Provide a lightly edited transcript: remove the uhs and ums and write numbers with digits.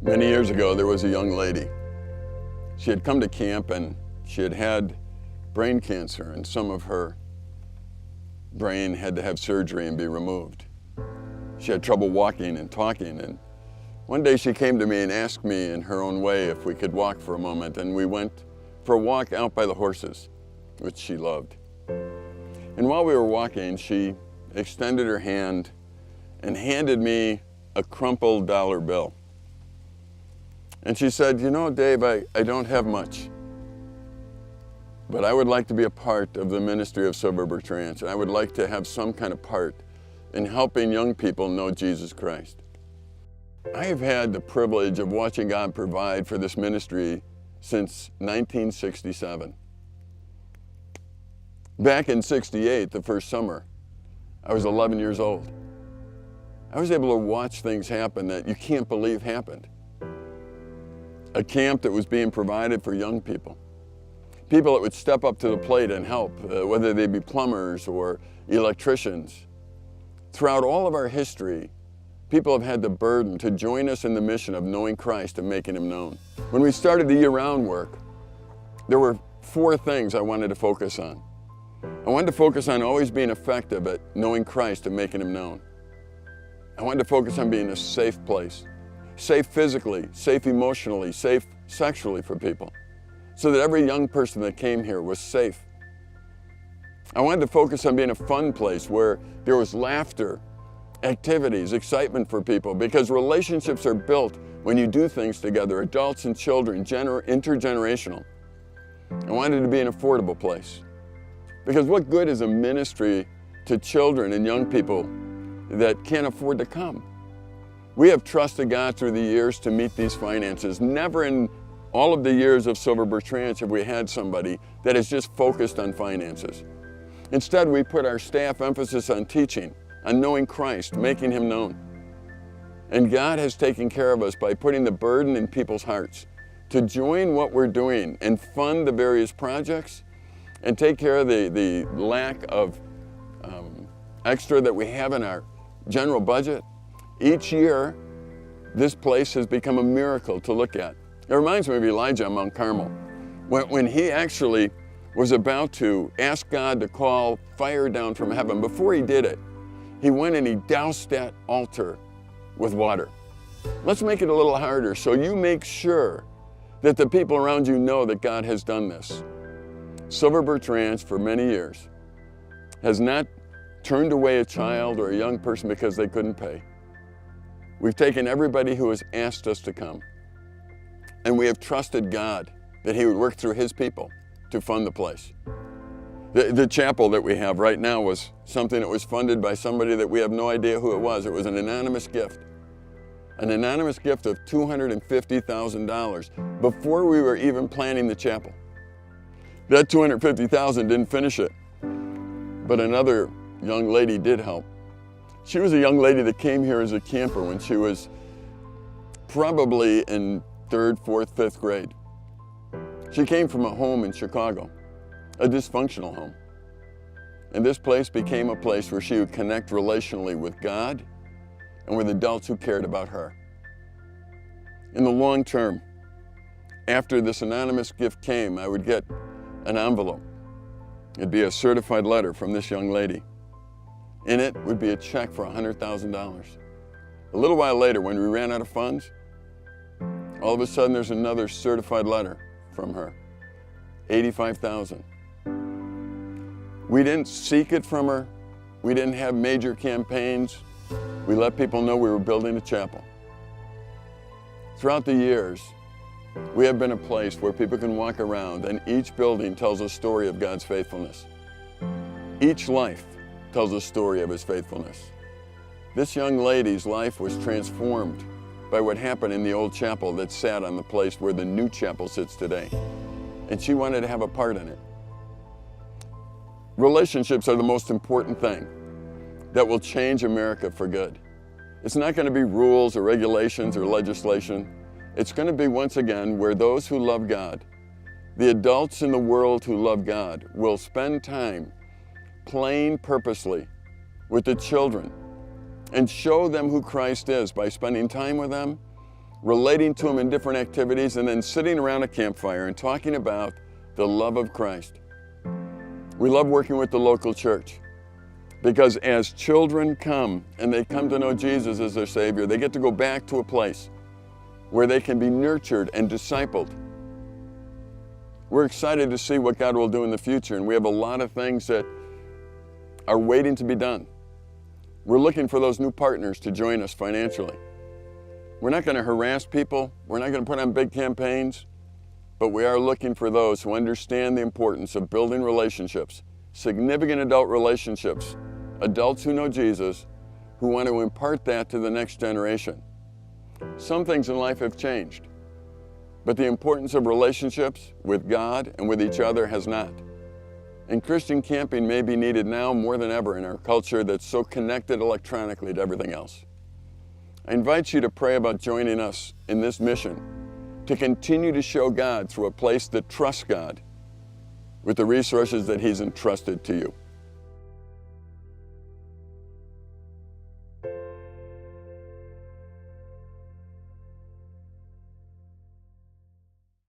Many years ago, there was a young lady. She had come to camp and she had had brain cancer, and some of her brain had to have surgery and be removed. She had trouble walking and talking, and one day she came to me and asked me in her own way if we could walk for a moment, and we went for a walk out by the horses, which she loved. And while we were walking, she extended her hand and handed me a crumpled dollar bill. And she said, "You know, Dave, I don't have much, but I would like to be a part of the ministry of Silver Birch Ranch. I would like to have some kind of part in helping young people know Jesus Christ." I have had the privilege of watching God provide for this ministry since 1967. Back in '68, the first summer, I was 11 years old. I was able to watch things happen that you can't believe happened. A camp that was being provided for young people. People that would step up to the plate and help, whether they be plumbers or electricians. Throughout all of our history, people have had the burden to join us in the mission of knowing Christ and making Him known. When we started the year-round work, there were 4 things I wanted to focus on. I wanted to focus on always being effective at knowing Christ and making Him known. I wanted to focus on being a safe place. Safe physically, safe emotionally, safe sexually for people, so that every young person that came here was safe. I wanted to focus on being a fun place where there was laughter, activities, excitement for people, because relationships are built when you do things together, adults and children, intergenerational. I wanted to be an affordable place, because what good is a ministry to children and young people that can't afford to come? We have trusted God through the years to meet these finances. Never in all of the years of Silver Birch Ranch have we had somebody that is just focused on finances. Instead, we put our staff emphasis on teaching, on knowing Christ, making Him known. And God has taken care of us by putting the burden in people's hearts to join what we're doing and fund the various projects and take care of the lack of extra that we have in our general budget. Each year, this place has become a miracle to look at. It reminds me of Elijah on Mount Carmel, when he actually was about to ask God to call fire down from heaven. Before he did it, he went and he doused that altar with water. Let's make it a little harder so you make sure that the people around you know that God has done this. Silver Birch Ranch, for many years, has not turned away a child or a young person because they couldn't pay. We've taken everybody who has asked us to come, and we have trusted God that He would work through His people to fund the place. The chapel that we have right now was something that was funded by somebody that we have no idea who it was. It was an anonymous gift. An anonymous gift of $250,000 before we were even planning the chapel. That $250,000 didn't finish it, but another young lady did help. She was a young lady that came here as a camper when she was probably in 3rd, 4th, 5th grade. She came from a home in Chicago, a dysfunctional home. And this place became a place where she would connect relationally with God and with adults who cared about her. In the long term, after this anonymous gift came, I would get an envelope. It'd be a certified letter from this young lady. In it would be a check for $100,000. A little while later, when we ran out of funds, all of a sudden there's another certified letter from her, $85,000. We didn't seek it from her. We didn't have major campaigns. We let people know we were building a chapel. Throughout the years, we have been a place where people can walk around and each building tells a story of God's faithfulness. Each life tells a story of His faithfulness. This young lady's life was transformed by what happened in the old chapel that sat on the place where the new chapel sits today. And she wanted to have a part in it. Relationships are the most important thing that will change America for good. It's not going to be rules or regulations or legislation. It's going to be, once again, where those who love God, the adults in the world who love God, will spend time playing purposely with the children and show them who Christ is by spending time with them relating to Him in different activities, and then sitting around a campfire and talking about the love of Christ. We love working with the local church because as children come and they come to know Jesus as their Savior, they get to go back to a place where they can be nurtured and discipled. We're excited to see what God will do in the future, and we have a lot of things that are waiting to be done. We're looking for those new partners to join us financially. We're not going to harass people. We're not going to put on big campaigns, but we are looking for those who understand the importance of building relationships, significant adult relationships, adults who know Jesus, who want to impart that to the next generation. Some things in life have changed, but the importance of relationships with God and with each other has not. And Christian camping may be needed now more than ever in our culture that's so connected electronically to everything else. I invite you to pray about joining us in this mission to continue to show God through a place that trusts God with the resources that He's entrusted to you.